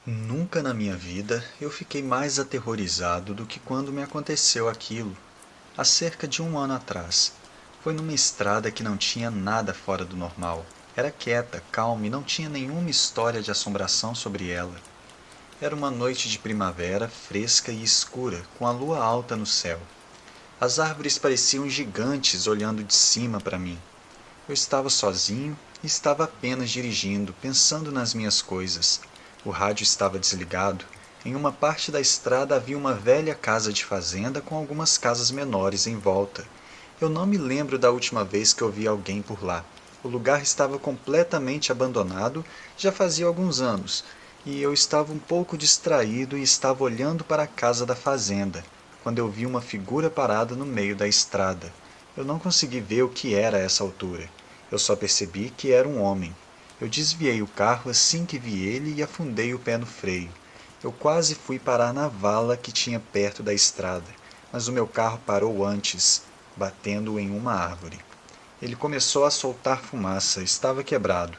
Nunca na minha vida eu fiquei mais aterrorizado do que quando me aconteceu aquilo, há cerca de um ano atrás. Foi numa estrada que não tinha nada fora do normal. Era quieta, calma e não tinha nenhuma história de assombração sobre ela. Era uma noite de primavera, fresca e escura, com a lua alta no céu. As árvores pareciam gigantes olhando de cima para mim. Eu estava sozinho e estava apenas dirigindo, pensando nas minhas coisas. O rádio estava desligado. Em uma parte da estrada havia uma velha casa de fazenda com algumas casas menores em volta. Eu não me lembro da última vez que eu vi alguém por lá. O lugar estava completamente abandonado, já fazia alguns anos, e eu estava um pouco distraído e estava olhando para a casa da fazenda, quando eu vi uma figura parada no meio da estrada. Eu não consegui ver o que era a essa altura. Eu só percebi que era um homem. Eu desviei o carro assim que vi ele e afundei o pé no freio. Eu quase fui parar na vala que tinha perto da estrada, mas o meu carro parou antes, batendo em uma árvore. Ele começou a soltar fumaça, estava quebrado.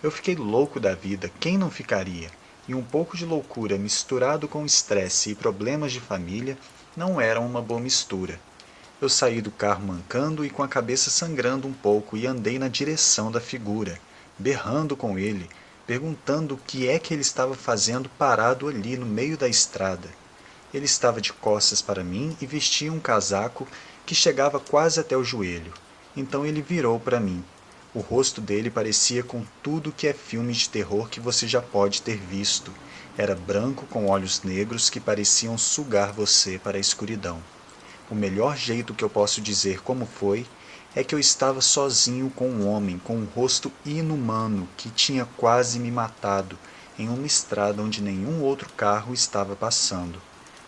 Eu fiquei louco da vida, quem não ficaria? E um pouco de loucura misturado com estresse e problemas de família não eram uma boa mistura. Eu saí do carro mancando e com a cabeça sangrando um pouco e andei na direção da figura, berrando com ele, perguntando o que é que ele estava fazendo parado ali no meio da estrada. Ele estava de costas para mim e vestia um casaco que chegava quase até o joelho. Então ele virou para mim. O rosto dele parecia com tudo que é filme de terror que você já pode ter visto. Era branco com olhos negros que pareciam sugar você para a escuridão. O melhor jeito que eu posso dizer como foi é que eu estava sozinho com um homem com um rosto inumano que tinha quase me matado em uma estrada onde nenhum outro carro estava passando.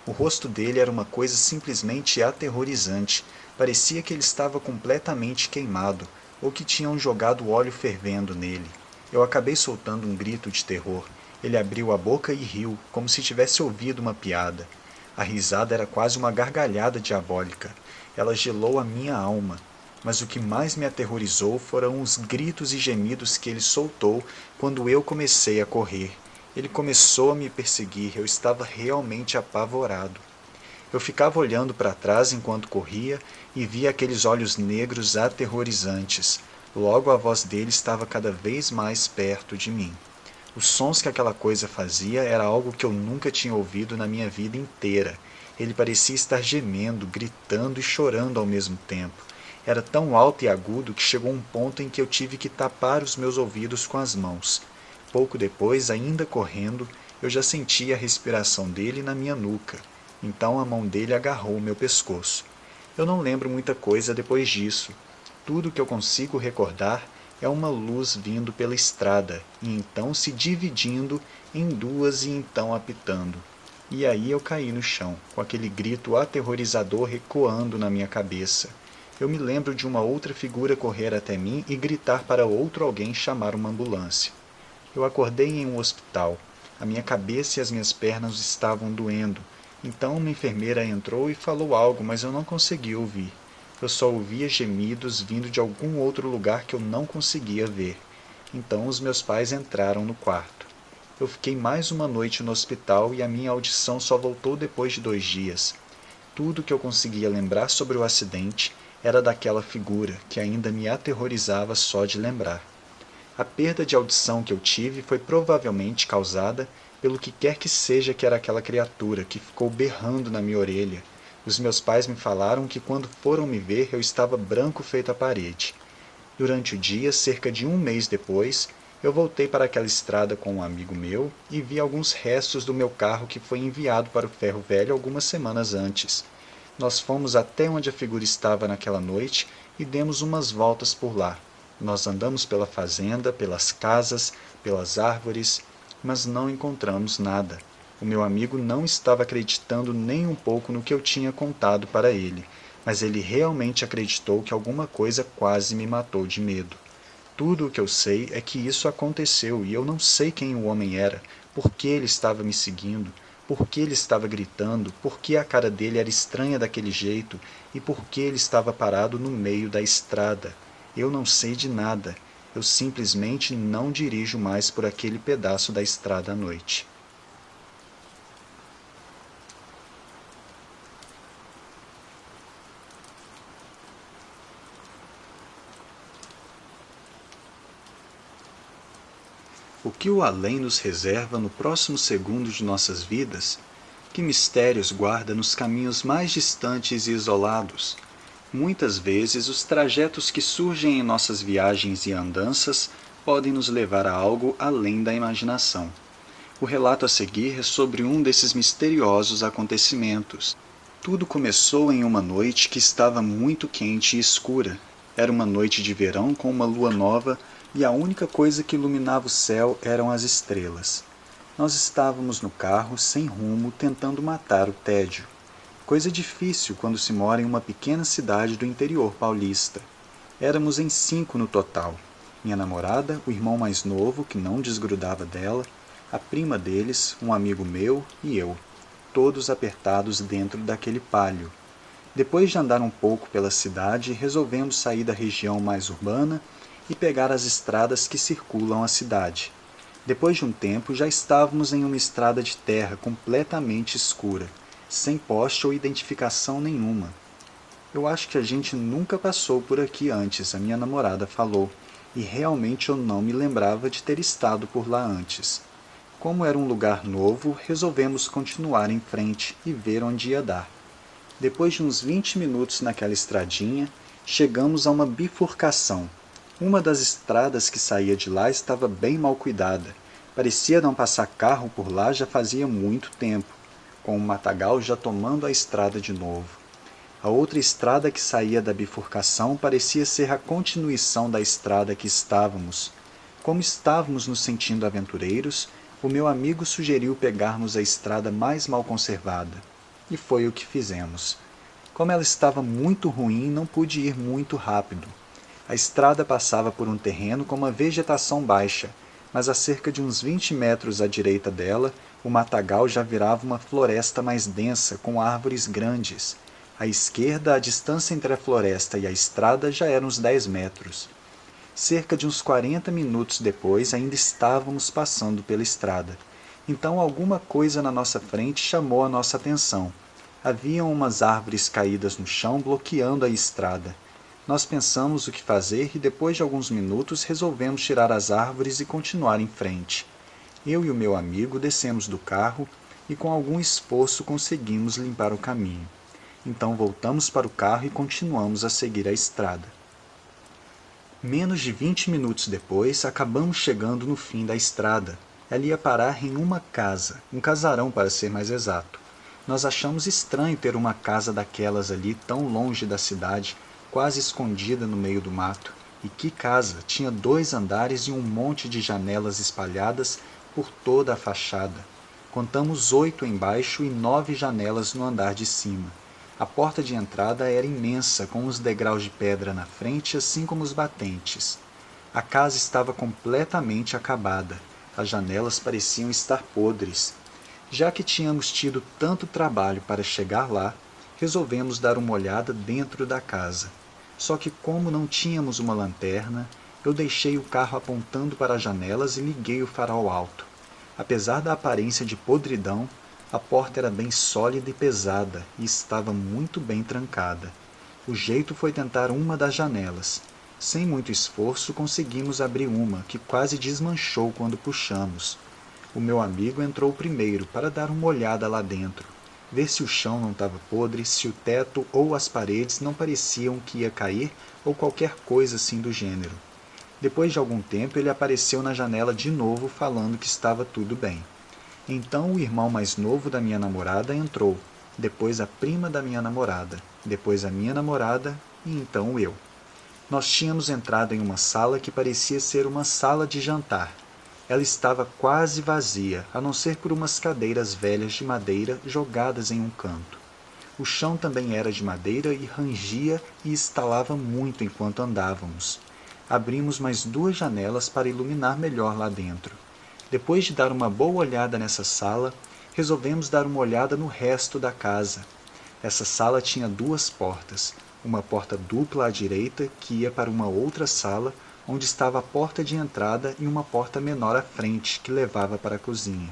O rosto dele era uma coisa simplesmente aterrorizante. Parecia que ele estava completamente queimado ou que tinham jogado óleo fervendo nele. Eu acabei soltando um grito de terror. Ele abriu a boca e riu, como se tivesse ouvido uma piada. A risada era quase uma gargalhada diabólica. Ela gelou a minha alma. Mas o que mais me aterrorizou foram os gritos e gemidos que ele soltou quando eu comecei a correr. Ele começou a me perseguir, eu estava realmente apavorado. Eu ficava olhando para trás enquanto corria e via aqueles olhos negros aterrorizantes. Logo a voz dele estava cada vez mais perto de mim. Os sons que aquela coisa fazia era algo que eu nunca tinha ouvido na minha vida inteira. Ele parecia estar gemendo, gritando e chorando ao mesmo tempo. Era tão alto e agudo que chegou um ponto em que eu tive que tapar os meus ouvidos com as mãos. Pouco depois, ainda correndo, eu já sentia a respiração dele na minha nuca. Então a mão dele agarrou o meu pescoço. Eu não lembro muita coisa depois disso. Tudo que eu consigo recordar é uma luz vindo pela estrada, e então se dividindo em duas e então apitando. E aí eu caí no chão, com aquele grito aterrorizador ecoando na minha cabeça. Eu me lembro de uma outra figura correr até mim e gritar para outro alguém chamar uma ambulância. Eu acordei em um hospital. A minha cabeça e as minhas pernas estavam doendo. Então uma enfermeira entrou e falou algo, mas eu não consegui ouvir. Eu só ouvia gemidos vindo de algum outro lugar que eu não conseguia ver. Então os meus pais entraram no quarto. Eu fiquei mais uma noite no hospital e a minha audição só voltou depois de 2 dias. Tudo que eu conseguia lembrar sobre o acidente era daquela figura que ainda me aterrorizava só de lembrar. A perda de audição que eu tive foi provavelmente causada pelo que quer que seja que era aquela criatura que ficou berrando na minha orelha. Os meus pais me falaram que quando foram me ver eu estava branco feito a parede. Durante o dia, cerca de um mês depois, eu voltei para aquela estrada com um amigo meu e vi alguns restos do meu carro que foi enviado para o ferro velho algumas semanas antes. Nós fomos até onde a figura estava naquela noite e demos umas voltas por lá. Nós andamos pela fazenda, pelas casas, pelas árvores, mas não encontramos nada. O meu amigo não estava acreditando nem um pouco no que eu tinha contado para ele, mas ele realmente acreditou que alguma coisa quase me matou de medo. Tudo o que eu sei é que isso aconteceu e eu não sei quem o homem era, por que ele estava me seguindo, por que ele estava gritando, por que a cara dele era estranha daquele jeito e por que ele estava parado no meio da estrada. Eu não sei de nada. Eu simplesmente não dirijo mais por aquele pedaço da estrada à noite. O que o além nos reserva no próximo segundo de nossas vidas? Que mistérios guarda nos caminhos mais distantes e isolados? Muitas vezes, os trajetos que surgem em nossas viagens e andanças podem nos levar a algo além da imaginação. O relato a seguir é sobre um desses misteriosos acontecimentos. Tudo começou em uma noite que estava muito quente e escura. Era uma noite de verão com uma lua nova e a única coisa que iluminava o céu eram as estrelas. Nós estávamos no carro, sem rumo, tentando matar o tédio. Coisa difícil quando se mora em uma pequena cidade do interior paulista. Éramos em 5 no total. Minha namorada, o irmão mais novo, que não desgrudava dela, a prima deles, um amigo meu e eu, todos apertados dentro daquele palio. Depois de andar um pouco pela cidade, resolvemos sair da região mais urbana e pegar as estradas que circulam a cidade. Depois de um tempo, já estávamos em uma estrada de terra completamente escura, sem poste ou identificação nenhuma. Eu acho que a gente nunca passou por aqui antes, a minha namorada falou, e realmente eu não me lembrava de ter estado por lá antes. Como era um lugar novo, resolvemos continuar em frente e ver onde ia dar. Depois de uns 20 minutos naquela estradinha, chegamos a uma bifurcação. Uma das estradas que saía de lá estava bem mal cuidada. Parecia não passar carro por lá já fazia muito tempo, com o matagal já tomando a estrada de novo. A outra estrada que saía da bifurcação parecia ser a continuação da estrada que estávamos. Como estávamos nos sentindo aventureiros, o meu amigo sugeriu pegarmos a estrada mais mal conservada. E foi o que fizemos. Como ela estava muito ruim, não pude ir muito rápido. A estrada passava por um terreno com uma vegetação baixa, mas a cerca de uns 20 metros à direita dela, o matagal já virava uma floresta mais densa, com árvores grandes. À esquerda, a distância entre a floresta e a estrada já era uns 10 metros. Cerca de uns 40 minutos depois, ainda estávamos passando pela estrada. Então alguma coisa na nossa frente chamou a nossa atenção. Haviam umas árvores caídas no chão bloqueando a estrada. Nós pensamos o que fazer e depois de alguns minutos resolvemos tirar as árvores e continuar em frente. Eu e o meu amigo descemos do carro e com algum esforço conseguimos limpar o caminho. Então voltamos para o carro e continuamos a seguir a estrada. Menos de 20 minutos depois, acabamos chegando no fim da estrada. Ela ia parar em uma casa, um casarão para ser mais exato. Nós achamos estranho ter uma casa daquelas ali tão longe da cidade, quase escondida no meio do mato. E que casa! Tinha 2 andares e um monte de janelas espalhadas por toda a fachada. Contamos 8 embaixo e 9 janelas no andar de cima. A porta de entrada era imensa, com os degraus de pedra na frente, assim como os batentes. A casa estava completamente acabada. As janelas pareciam estar podres. Já que tínhamos tido tanto trabalho para chegar lá, resolvemos dar uma olhada dentro da casa. Só que como não tínhamos uma lanterna, eu deixei o carro apontando para as janelas e liguei o farol alto. Apesar da aparência de podridão, a porta era bem sólida e pesada e estava muito bem trancada. O jeito foi tentar uma das janelas. Sem muito esforço, conseguimos abrir uma, que quase desmanchou quando puxamos. O meu amigo entrou primeiro para dar uma olhada lá dentro, ver se o chão não estava podre, se o teto ou as paredes não pareciam que ia cair ou qualquer coisa assim do gênero. Depois de algum tempo, ele apareceu na janela de novo falando que estava tudo bem. Então o irmão mais novo da minha namorada entrou, depois a prima da minha namorada, depois a minha namorada e então eu. Nós tínhamos entrado em uma sala que parecia ser uma sala de jantar. Ela estava quase vazia, a não ser por umas cadeiras velhas de madeira jogadas em um canto. O chão também era de madeira e rangia e estalava muito enquanto andávamos. Abrimos mais 2 janelas para iluminar melhor lá dentro. Depois de dar uma boa olhada nessa sala, resolvemos dar uma olhada no resto da casa. Essa sala tinha 2 portas, uma porta dupla à direita que ia para uma outra sala, onde estava a porta de entrada e uma porta menor à frente que levava para a cozinha.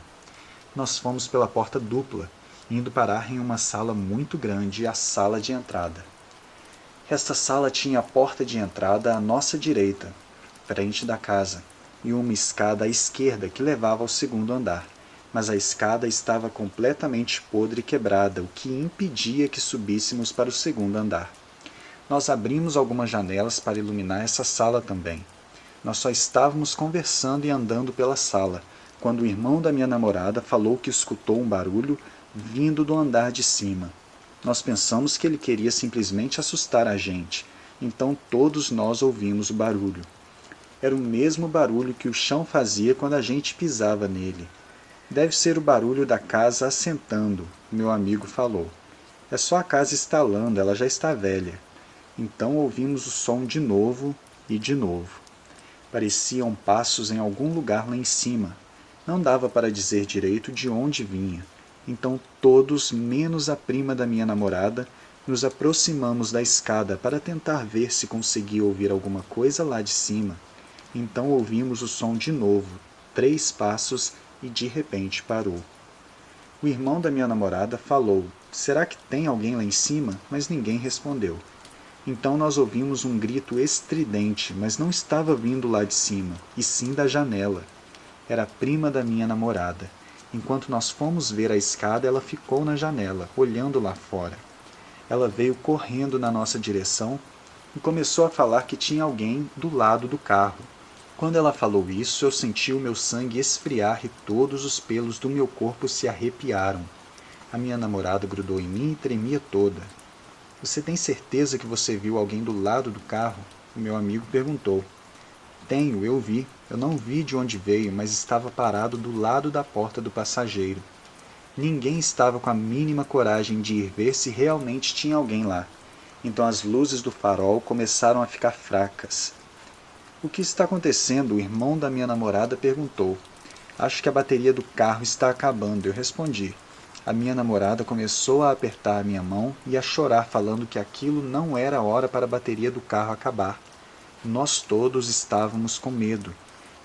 Nós fomos pela porta dupla, indo parar em uma sala muito grande, a sala de entrada. Esta sala tinha a porta de entrada à nossa direita, frente da casa. e uma escada à esquerda que levava ao segundo andar, mas a escada estava completamente podre e quebrada, o que impedia que subíssemos para o segundo andar. Nós abrimos algumas janelas para iluminar essa sala também. Nós só estávamos conversando e andando pela sala, quando o irmão da minha namorada falou que escutou um barulho vindo do andar de cima. Nós pensamos que ele queria simplesmente assustar a gente, então todos nós ouvimos o barulho. Era o mesmo barulho que o chão fazia quando a gente pisava nele. Deve ser o barulho da casa assentando, meu amigo falou. É só a casa estalando, ela já está velha. Então ouvimos o som de novo e de novo. Pareciam passos em algum lugar lá em cima. Não dava para dizer direito de onde vinha. Então todos, menos a prima da minha namorada, nos aproximamos da escada para tentar ver se conseguia ouvir alguma coisa lá de cima. Então ouvimos o som de novo, 3 passos, e de repente parou. O irmão da minha namorada falou: "Será que tem alguém lá em cima?" Mas ninguém respondeu. Então nós ouvimos um grito estridente, mas não estava vindo lá de cima, e sim da janela. Era a prima da minha namorada. Enquanto nós fomos ver a escada, ela ficou na janela, olhando lá fora. Ela veio correndo na nossa direção e começou a falar que tinha alguém do lado do carro. Quando ela falou isso, eu senti o meu sangue esfriar e todos os pelos do meu corpo se arrepiaram. A minha namorada grudou em mim e tremia toda. "Você tem certeza que você viu alguém do lado do carro?" O meu amigo perguntou. "Tenho, eu vi. Eu não vi de onde veio, mas estava parado do lado da porta do passageiro. Ninguém estava com a mínima coragem de ir ver se realmente tinha alguém lá. Então as luzes do farol começaram a ficar fracas." "O que está acontecendo?" O irmão da minha namorada perguntou. "Acho que a bateria do carro está acabando", eu respondi. A minha namorada começou a apertar a minha mão e a chorar, falando que aquilo não era hora para a bateria do carro acabar. Nós todos estávamos com medo.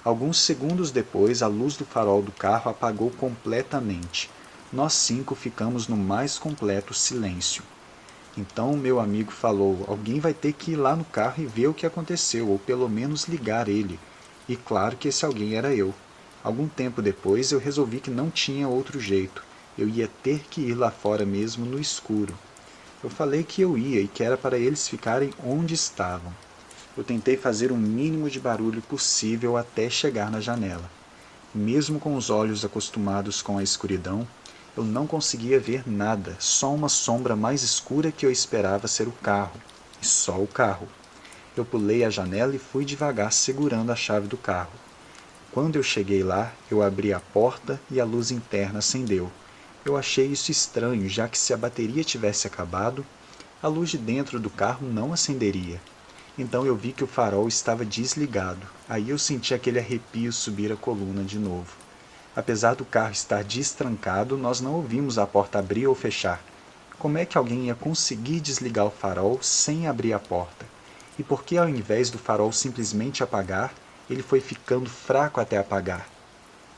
Alguns segundos depois, a luz do farol do carro apagou completamente. Nós 5 ficamos no mais completo silêncio. Então meu amigo falou: "Alguém vai ter que ir lá no carro e ver o que aconteceu, ou pelo menos ligar ele." E claro que esse alguém era eu. Algum tempo depois eu resolvi que não tinha outro jeito. Eu ia ter que ir lá fora mesmo no escuro. Eu falei que eu ia e que era para eles ficarem onde estavam. Eu tentei fazer o mínimo de barulho possível até chegar na janela. Mesmo com os olhos acostumados com a escuridão, eu não conseguia ver nada, só uma sombra mais escura que eu esperava ser o carro, e só o carro. Eu pulei a janela e fui devagar segurando a chave do carro. Quando eu cheguei lá, eu abri a porta e a luz interna acendeu. Eu achei isso estranho, já que se a bateria tivesse acabado, a luz de dentro do carro não acenderia. Então eu vi que o farol estava desligado. Aí eu senti aquele arrepio subir a coluna de novo. Apesar do carro estar destrancado, nós não ouvimos a porta abrir ou fechar. Como é que alguém ia conseguir desligar o farol sem abrir a porta? E por que ao invés do farol simplesmente apagar, ele foi ficando fraco até apagar?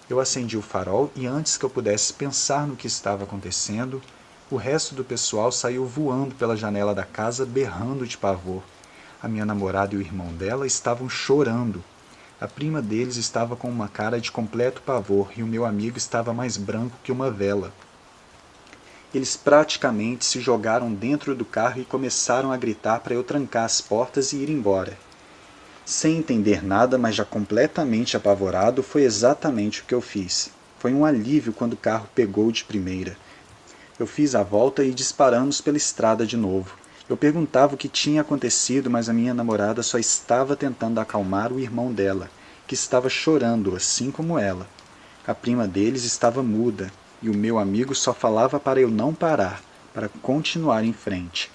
Eu acendi o farol e antes que eu pudesse pensar no que estava acontecendo, o resto do pessoal saiu voando pela janela da casa berrando de pavor. A minha namorada e o irmão dela estavam chorando. A prima deles estava com uma cara de completo pavor e o meu amigo estava mais branco que uma vela. Eles praticamente se jogaram dentro do carro e começaram a gritar para eu trancar as portas e ir embora. Sem entender nada, mas já completamente apavorado, foi exatamente o que eu fiz. Foi um alívio quando o carro pegou de primeira. Eu fiz a volta e disparamos pela estrada de novo. Eu perguntava o que tinha acontecido, mas a minha namorada só estava tentando acalmar o irmão dela, que estava chorando, assim como ela. A prima deles estava muda, e o meu amigo só falava para eu não parar, para continuar em frente.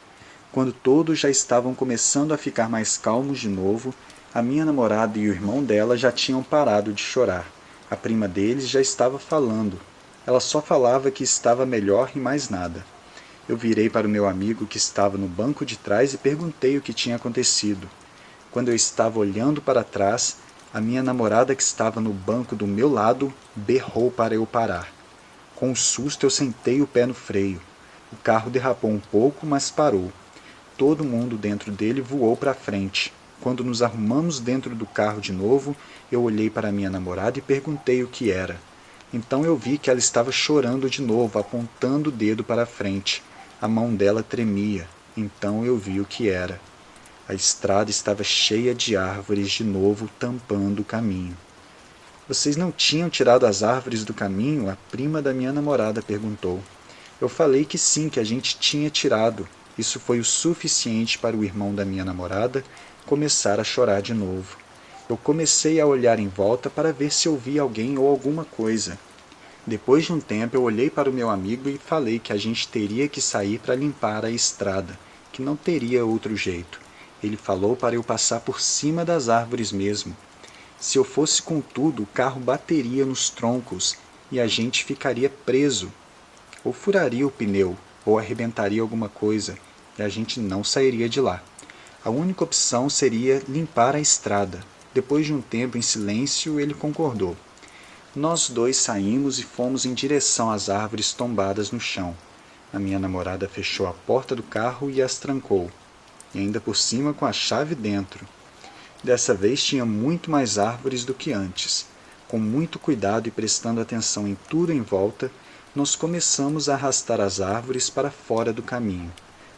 Quando todos já estavam começando a ficar mais calmos de novo, a minha namorada e o irmão dela já tinham parado de chorar. A prima deles já estava falando. Ela só falava que estava melhor e mais nada. Eu virei para o meu amigo que estava no banco de trás e perguntei o que tinha acontecido. Quando eu estava olhando para trás, a minha namorada que estava no banco do meu lado berrou para eu parar. Com um susto eu sentei o pé no freio. O carro derrapou um pouco, mas parou. Todo mundo dentro dele voou para frente. Quando nos arrumamos dentro do carro de novo, eu olhei para minha namorada e perguntei o que era. Então eu vi que ela estava chorando de novo, apontando o dedo para a frente. A mão dela tremia. Então eu vi o que era. A estrada estava cheia de árvores de novo, tampando o caminho. Vocês não tinham tirado as árvores do caminho? A prima da minha namorada perguntou. Eu falei que sim, que a gente tinha tirado. Isso foi o suficiente para o irmão da minha namorada começar a chorar de novo. Eu comecei a olhar em volta para ver se eu via alguém ou alguma coisa. Depois de um tempo eu olhei para o meu amigo e falei que a gente teria que sair para limpar a estrada, que não teria outro jeito. Ele falou para eu passar por cima das árvores mesmo. Se eu fosse com tudo, o carro bateria nos troncos e a gente ficaria preso. Ou furaria o pneu, ou arrebentaria alguma coisa, e a gente não sairia de lá. A única opção seria limpar a estrada. Depois de um tempo em silêncio, ele concordou. Nós dois saímos e fomos em direção às árvores tombadas no chão. A minha namorada fechou a porta do carro e as trancou, e ainda por cima com a chave dentro. Dessa vez tinha muito mais árvores do que antes. Com muito cuidado e prestando atenção em tudo em volta, nós começamos a arrastar as árvores para fora do caminho.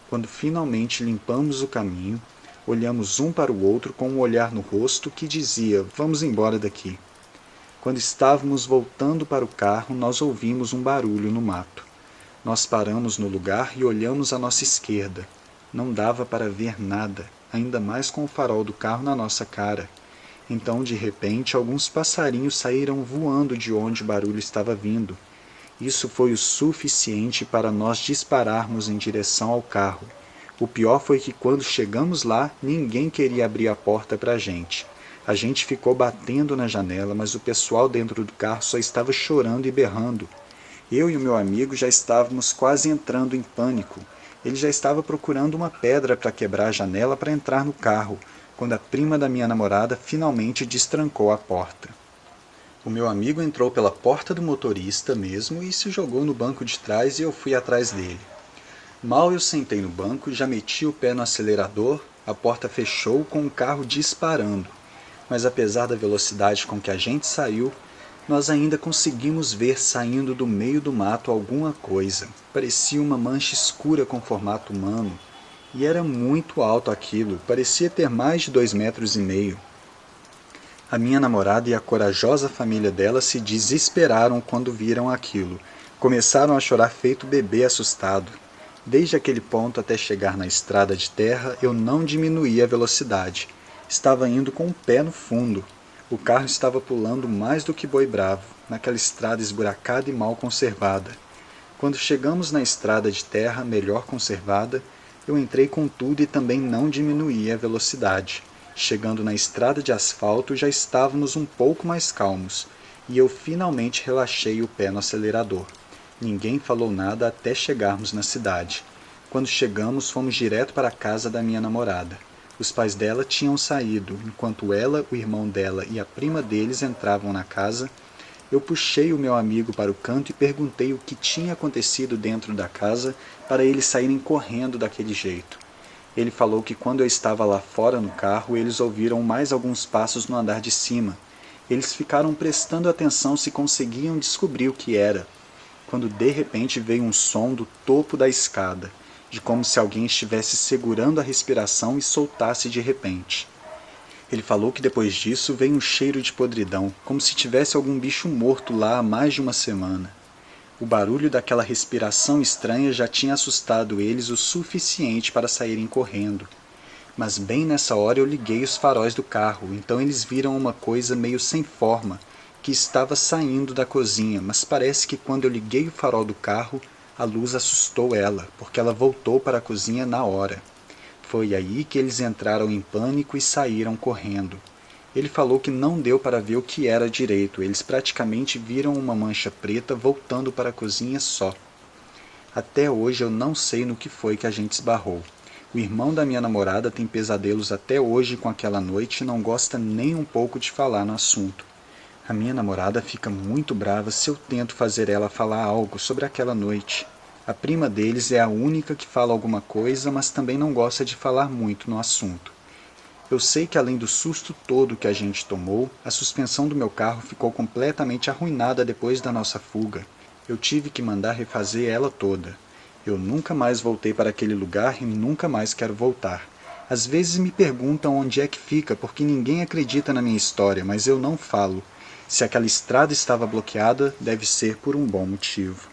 Quando finalmente limpamos o caminho, olhamos um para o outro com um olhar no rosto que dizia: vamos embora daqui. Quando estávamos voltando para o carro, nós ouvimos um barulho no mato. Nós paramos no lugar e olhamos à nossa esquerda. Não dava para ver nada, ainda mais com o farol do carro na nossa cara. Então, de repente, alguns passarinhos saíram voando de onde o barulho estava vindo. Isso foi o suficiente para nós dispararmos em direção ao carro. O pior foi que quando chegamos lá, ninguém queria abrir a porta para a gente. A gente ficou batendo na janela, mas o pessoal dentro do carro só estava chorando e berrando. Eu e o meu amigo já estávamos quase entrando em pânico. Ele já estava procurando uma pedra para quebrar a janela para entrar no carro, quando a prima da minha namorada finalmente destrancou a porta. O meu amigo entrou pela porta do motorista mesmo e se jogou no banco de trás e eu fui atrás dele. Mal eu sentei no banco, já meti o pé no acelerador, a porta fechou com o carro disparando. Mas apesar da velocidade com que a gente saiu, nós ainda conseguimos ver saindo do meio do mato alguma coisa. Parecia uma mancha escura com formato humano. E era muito alto aquilo, parecia ter mais de 2,5 metros. A minha namorada e a corajosa família dela se desesperaram quando viram aquilo. Começaram a chorar feito bebê assustado. Desde aquele ponto até chegar na estrada de terra, eu não diminuí a velocidade. Estava indo com o pé no fundo. O carro estava pulando mais do que boi bravo, naquela estrada esburacada e mal conservada. Quando chegamos na estrada de terra melhor conservada, eu entrei com tudo e também não diminuí a velocidade. Chegando na estrada de asfalto, já estávamos um pouco mais calmos, e eu finalmente relaxei o pé no acelerador. Ninguém falou nada até chegarmos na cidade. Quando chegamos, fomos direto para a casa da minha namorada. Os pais dela tinham saído, enquanto ela, o irmão dela e a prima deles entravam na casa. Eu puxei o meu amigo para o canto e perguntei o que tinha acontecido dentro da casa para eles saírem correndo daquele jeito. Ele falou que quando eu estava lá fora no carro, eles ouviram mais alguns passos no andar de cima. Eles ficaram prestando atenção se conseguiam descobrir o que era, quando de repente veio um som do topo da escada, de como se alguém estivesse segurando a respiração e soltasse de repente. Ele falou que depois disso veio um cheiro de podridão, como se tivesse algum bicho morto lá há mais de uma semana. O barulho daquela respiração estranha já tinha assustado eles o suficiente para saírem correndo. Mas bem nessa hora eu liguei os faróis do carro, então eles viram uma coisa meio sem forma, que estava saindo da cozinha, mas parece que quando eu liguei o farol do carro, a luz assustou ela, porque ela voltou para a cozinha na hora. Foi aí que eles entraram em pânico e saíram correndo. Ele falou que não deu para ver o que era direito, eles praticamente viram uma mancha preta voltando para a cozinha só. Até hoje eu não sei no que foi que a gente esbarrou. O irmão da minha namorada tem pesadelos até hoje com aquela noite e não gosta nem um pouco de falar no assunto. A minha namorada fica muito brava se eu tento fazer ela falar algo sobre aquela noite. A prima deles é a única que fala alguma coisa, mas também não gosta de falar muito no assunto. Eu sei que além do susto todo que a gente tomou, a suspensão do meu carro ficou completamente arruinada depois da nossa fuga. Eu tive que mandar refazer ela toda. Eu nunca mais voltei para aquele lugar e nunca mais quero voltar. Às vezes me perguntam onde é que fica porque ninguém acredita na minha história, mas eu não falo. Se aquela estrada estava bloqueada, deve ser por um bom motivo.